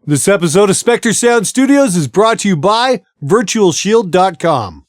This episode of SpectreSoundStudios is brought to you by VirtualShield.com.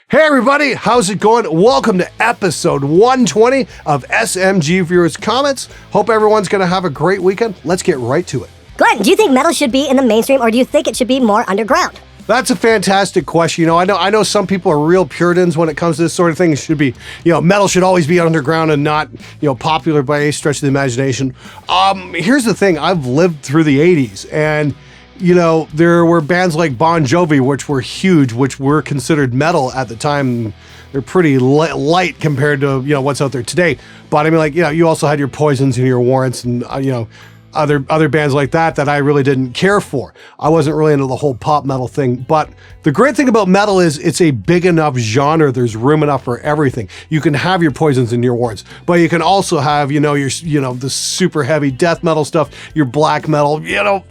Hey everybody, how's it going? Welcome to episode 120 of SMG Viewers Comments. Hope everyone's going to have a great weekend. Let's get right to it. Glenn, do you think metal should be in the mainstream or do you think it should be more underground? That's a fantastic question. I know some people are real Puritans when it comes to this sort of thing. It should be, metal should always be underground and not, popular by any stretch of the imagination. Here's the thing. I've lived through the 80s and, there were bands like Bon Jovi, which were huge, which were considered metal at the time. They're pretty light compared to, what's out there today. But I mean, you also had your Poisons and your Warrants and, other bands like that I really didn't care for. I wasn't really into the whole pop metal thing, but the great thing about metal is it's a big enough genre. There's room enough for everything. You can have your Poisons and your Warrants, but you can also have, the super heavy death metal stuff, your black metal,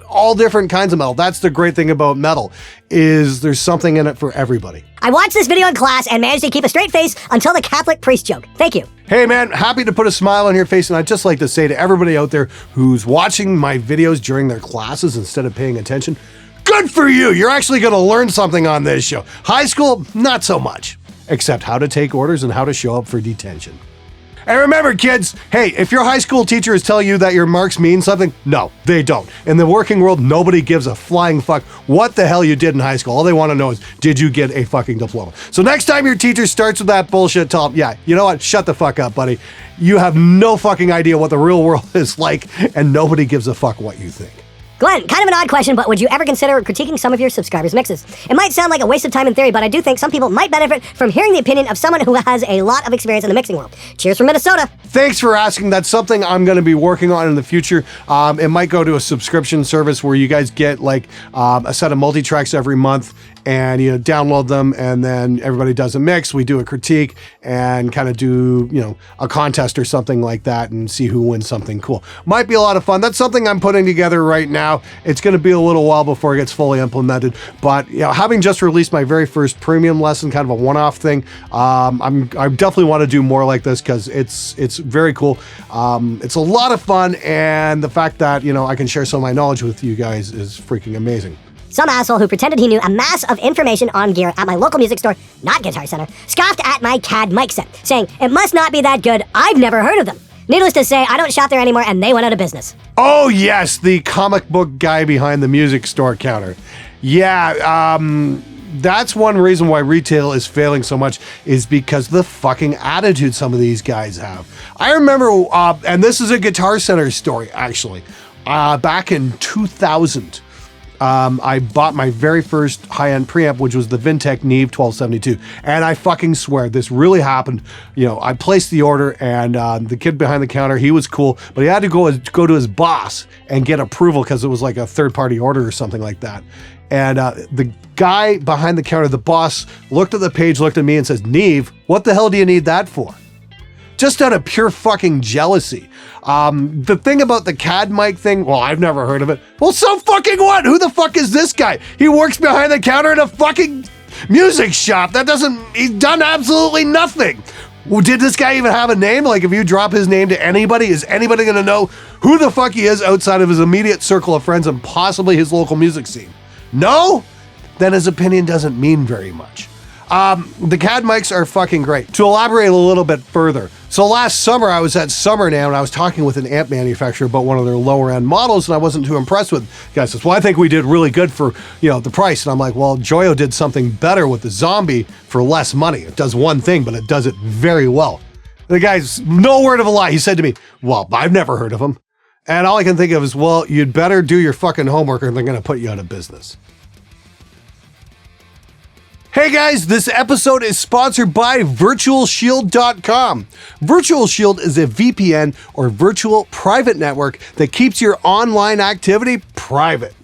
all different kinds of metal. That's the great thing about metal is there's something in it for everybody. I watched this video in class and managed to keep a straight face until the Catholic priest joke. Thank you. Hey man, happy to put a smile on your face, and I'd just like to say to everybody out there who's watching my videos during their classes instead of paying attention, good for you! You're actually going to learn something on this show. High school, not so much. Except how to take orders and how to show up for detention. And remember, kids, hey, if your high school teacher is telling you that your marks mean something, no, they don't. In the working world, nobody gives a flying fuck what the hell you did in high school. All they want to know is, did you get a fucking diploma? So next time your teacher starts with that bullshit, tell them, yeah, you know what? Shut the fuck up, buddy. You have no fucking idea what the real world is like, and nobody gives a fuck what you think. Glenn, kind of an odd question, but would you ever consider critiquing some of your subscribers' mixes? It might sound like a waste of time in theory, but I do think some people might benefit from hearing the opinion of someone who has a lot of experience in the mixing world. Cheers from Minnesota. Thanks for asking. That's something I'm going to be working on in the future. It might go to a subscription service where you guys get a set of multi-tracks every month and download them, and then everybody does a mix. We do a critique and kind of do a contest or something like that and see who wins something cool. Might be a lot of fun. That's something I'm putting together right now. It's going to be a little while before it gets fully implemented, but having just released my very first premium lesson, kind of a one-off thing, I definitely want to do more like this because it's very cool. It's a lot of fun, and the fact that I can share some of my knowledge with you guys is freaking amazing. Some asshole who pretended he knew a mass of information on gear at my local music store, not Guitar Center, scoffed at my CAD mic set, saying, "It must not be that good, I've never heard of them." Needless to say, I don't shop there anymore and they went out of business. Oh yes, the comic book guy behind the music store counter. Yeah, that's one reason why retail is failing so much is because of the fucking attitude some of these guys have. I remember, and this is a Guitar Center story actually, back in 2000, I bought my very first high-end preamp, which was the Vintech Neve 1272. And I fucking swear, this really happened. I placed the order, and the kid behind the counter, he was cool, but he had to go to his boss and get approval because it was like a third-party order or something like that. And the guy behind the counter, the boss, looked at the page, looked at me and says, "Neve, what the hell do you need that for?" Just out of pure fucking jealousy. The thing about the CAD mic thing, well, I've never heard of it. Well, so fucking what? Who the fuck is this guy? He works behind the counter in a fucking music shop. He's done absolutely nothing. Well, did this guy even have a name? Like, if you drop his name to anybody, is anybody gonna know who the fuck he is outside of his immediate circle of friends and possibly his local music scene? No? Then his opinion doesn't mean very much. The CAD mics are fucking great. To elaborate a little bit further, so last summer I was at Summer Now and I was talking with an amp manufacturer about one of their lower end models and I wasn't too impressed with it. The guy says, "Well, I think we did really good for, the price." And I'm like, "Well, Joyo did something better with the Zombie for less money. It does one thing, but it does it very well." The guy's no word of a lie. He said to me, "Well, I've never heard of him." And all I can think of is, well, you'd better do your fucking homework or they're going to put you out of business. Hey guys, this episode is sponsored by VirtualShield.com. Virtual Shield is a VPN or virtual private network that keeps your online activity private.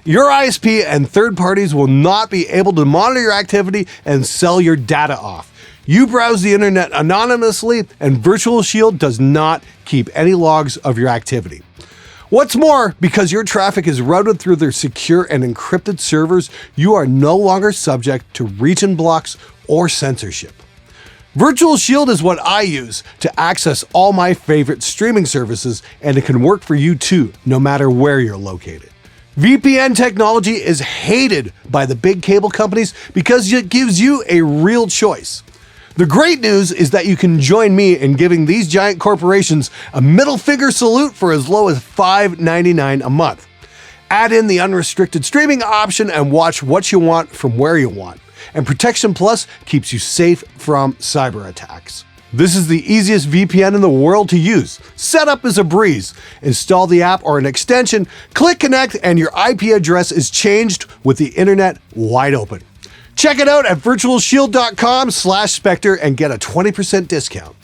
Your ISP and third parties will not be able to monitor your activity and sell your data off. You browse the internet anonymously, and Virtual Shield does not keep any logs of your activity. What's more, because your traffic is routed through their secure and encrypted servers, you are no longer subject to region blocks or censorship. Virtual Shield is what I use to access all my favorite streaming services, and it can work for you too, no matter where you're located. VPN technology is hated by the big cable companies because it gives you a real choice. The great news is that you can join me in giving these giant corporations a middle finger salute for as low as $5.99 a month. Add in the unrestricted streaming option and watch what you want from where you want. And Protection Plus keeps you safe from cyber attacks. This is the easiest VPN in the world to use. Setup is a breeze. Install the app or an extension, click connect, and your IP address is changed with the internet wide open. Check it out at virtualshield.com/Spectre and get a 20% discount.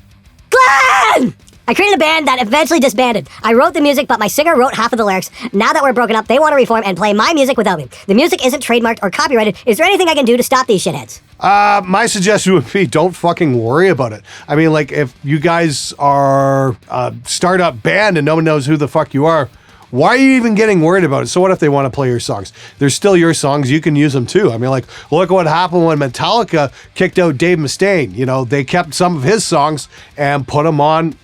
Glenn! I created a band that eventually disbanded. I wrote the music, but my singer wrote half of the lyrics. Now that we're broken up, they want to reform and play my music without me. The music isn't trademarked or copyrighted. Is there anything I can do to stop these shitheads? My suggestion would be don't fucking worry about it. I mean, like, if you guys are a startup band and no one knows who the fuck you are, why are you even getting worried about it? So what if they want to play your songs? They're still your songs. You can use them too. I mean, like, look what happened when Metallica kicked out Dave Mustaine. You know, they kept some of his songs and put them on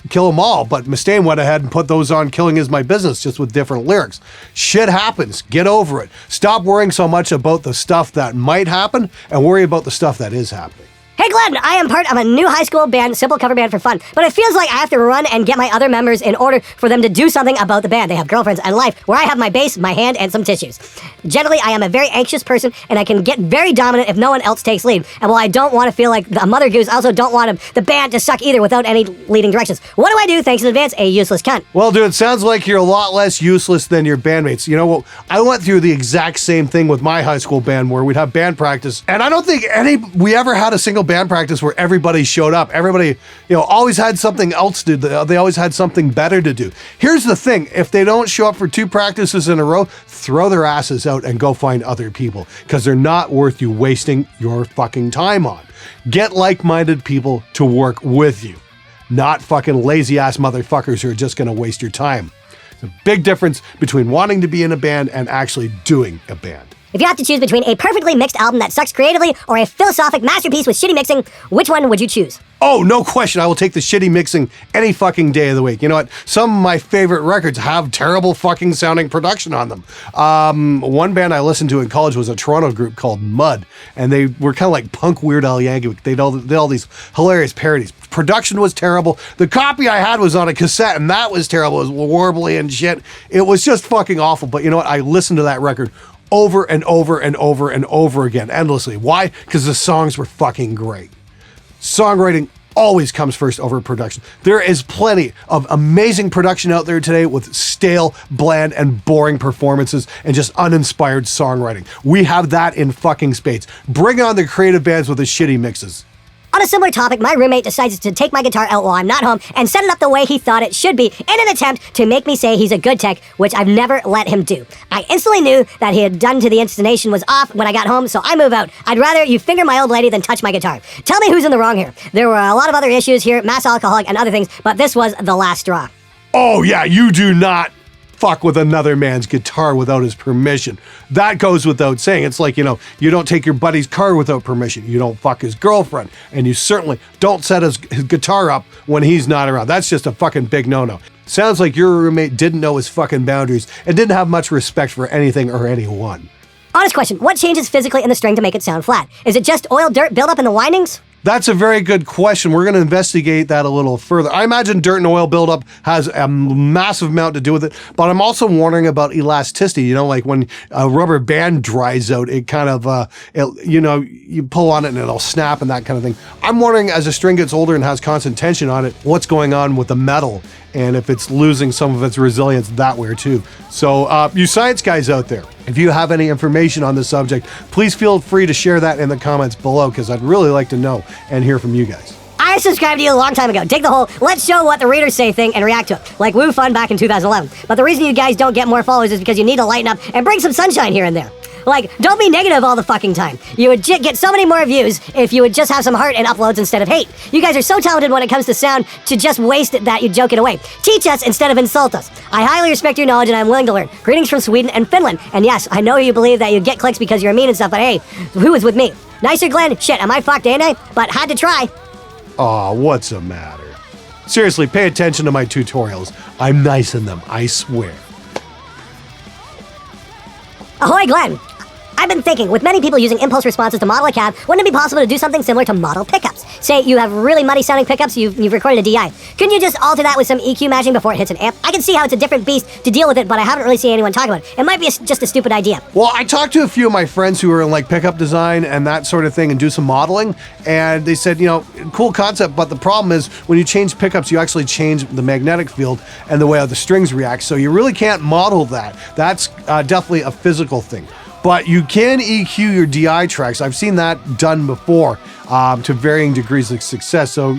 Kill 'Em All, but Mustaine went ahead and put those on Killing Is My Business, just with different lyrics. Shit happens. Get over it. Stop worrying so much about the stuff that might happen and worry about the stuff that is happening. Hey Glenn, I am part of a new high school band, simple cover band for fun, but it feels like I have to run and get my other members in order for them to do something about the band. They have girlfriends and life, where I have my bass, my hand, and some tissues. Generally, I am a very anxious person, and I can get very dominant if no one else takes lead. And while I don't want to feel like a mother goose, I also don't want the band to suck either without any leading directions. What do I do? Thanks in advance, a useless cunt. Well, dude, it sounds like you're a lot less useless than your bandmates. You know what? I went through the exact same thing with my high school band where we'd have band practice, and I don't think we ever had a single band practice where everybody showed up. Everybody, always had something else to do. They always had something better to do. Here's the thing. If they don't show up for 2 practices in a row, throw their asses out and go find other people, because they're not worth you wasting your fucking time on. Get like-minded people to work with you, not fucking lazy-ass motherfuckers who are just going to waste your time. There's a big difference between wanting to be in a band and actually doing a band. If you have to choose between a perfectly mixed album that sucks creatively or a philosophic masterpiece with shitty mixing, which one would you choose? Oh, no question. I will take the shitty mixing any fucking day of the week. You know what? Some of my favorite records have terrible fucking sounding production on them. One band I listened to in college was a Toronto group called Mud, and they were kind of like punk Weird Al Yankovic. They did all these hilarious parodies. Production was terrible. The copy I had was on a cassette, and that was terrible. It was warbly and shit. It was just fucking awful. But you know what? I listened to that record over and over and over and over again, endlessly. Why? Because the songs were fucking great. Songwriting always comes first over production. There is plenty of amazing production out there today with stale, bland, and boring performances and just uninspired songwriting. We have that in fucking spades. Bring on the creative bands with the shitty mixes. On a similar topic, my roommate decides to take my guitar out while I'm not home and set it up the way he thought it should be in an attempt to make me say he's a good tech, which I've never let him do. I instantly knew that he had done to the intonation was off when I got home, so I move out. I'd rather you finger my old lady than touch my guitar. Tell me who's in the wrong here. There were a lot of other issues here, mass alcoholic and other things, but this was the last straw. Oh yeah, you do not fuck with another man's guitar without his permission. That goes without saying. It's like, you don't take your buddy's car without permission. You don't fuck his girlfriend. And you certainly don't set his guitar up when he's not around. That's just a fucking big no-no. Sounds like your roommate didn't know his fucking boundaries and didn't have much respect for anything or anyone. Honest question, what changes physically in the string to make it sound flat? Is it just oil, dirt, buildup in the windings? That's a very good question. We're going to investigate that a little further. I imagine dirt and oil buildup has a massive amount to do with it, but I'm also wondering about elasticity. Like when a rubber band dries out, it kind of, you pull on it and it'll snap and that kind of thing. I'm wondering, as a string gets older and has constant tension on it, what's going on with the metal and if it's losing some of its resilience that way too. So you science guys out there, if you have any information on the subject, please feel free to share that in the comments below, because I'd really like to know and hear from you guys. I subscribed to you a long time ago. Dig the whole let's show what the readers say thing and react to it, like Woo Fun back in 2011. But the reason you guys don't get more followers is because you need to lighten up and bring some sunshine here and there. Like, don't be negative all the fucking time. You would get so many more views if you would just have some heart in uploads instead of hate. You guys are so talented when it comes to sound to just waste it that you joke it away. Teach us instead of insult us. I highly respect your knowledge and I'm willing to learn. Greetings from Sweden and Finland. And yes, I know you believe that you get clicks because you're mean and stuff, but hey, who is with me? Nicer, Glenn? Shit, am I fucked, ain't I? But had to try. Aw, what's the matter? Seriously, pay attention to my tutorials. I'm nice in them, I swear. Ahoy, Glenn. I've been thinking, with many people using impulse responses to model a cab, wouldn't it be possible to do something similar to model pickups? Say you have really muddy sounding pickups, you've recorded a DI. Couldn't you just alter that with some EQ matching before it hits an amp? I can see how it's a different beast to deal with it, but I haven't really seen anyone talk about it. It might be just a stupid idea. Well, I talked to a few of my friends who are in like pickup design and that sort of thing and do some modeling, and they said, cool concept, but the problem is when you change pickups, you actually change the magnetic field and the way how the strings react, so you really can't model that. That's definitely a physical thing. But you can EQ your DI tracks. I've seen that done before to varying degrees of success. So,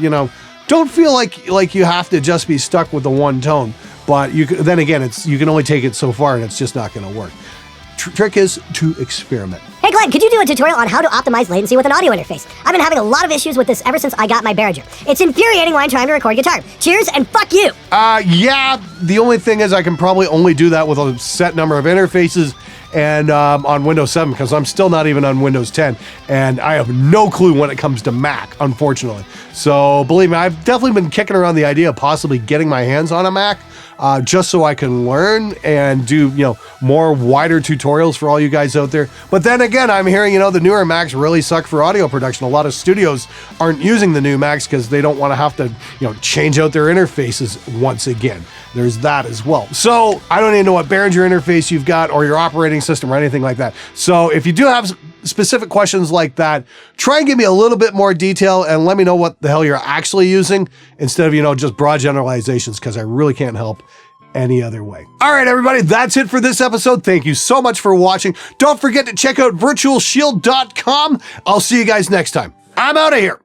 don't feel like you have to just be stuck with the one tone. But then again, you can only take it so far and it's just not going to work. Trick is to experiment. Hey Glenn, could you do a tutorial on how to optimize latency with an audio interface? I've been having a lot of issues with this ever since I got my Behringer. It's infuriating when I'm trying to record guitar. Cheers and fuck you! Yeah, the only thing is I can probably only do that with a set number of interfaces and on Windows 7 because I'm still not even on Windows 10 and I have no clue when it comes to Mac, unfortunately. So believe me, I've definitely been kicking around the idea of possibly getting my hands on a Mac just so I can learn and do, more wider tutorials for all you guys out there. But then again, I'm hearing, the newer Macs really suck for audio production. A lot of studios aren't using the new Macs because they don't want to have to, change out their interfaces once again. There's that as well. So I don't even know what Behringer interface you've got or your operating system or anything like that. So if you do have specific questions like that, try and give me a little bit more detail and let me know what the hell you're actually using instead of, just broad generalizations because I really can't help any other way. All right, everybody, that's it for this episode. Thank you so much for watching. Don't forget to check out virtualshield.com. I'll see you guys next time. I'm out of here.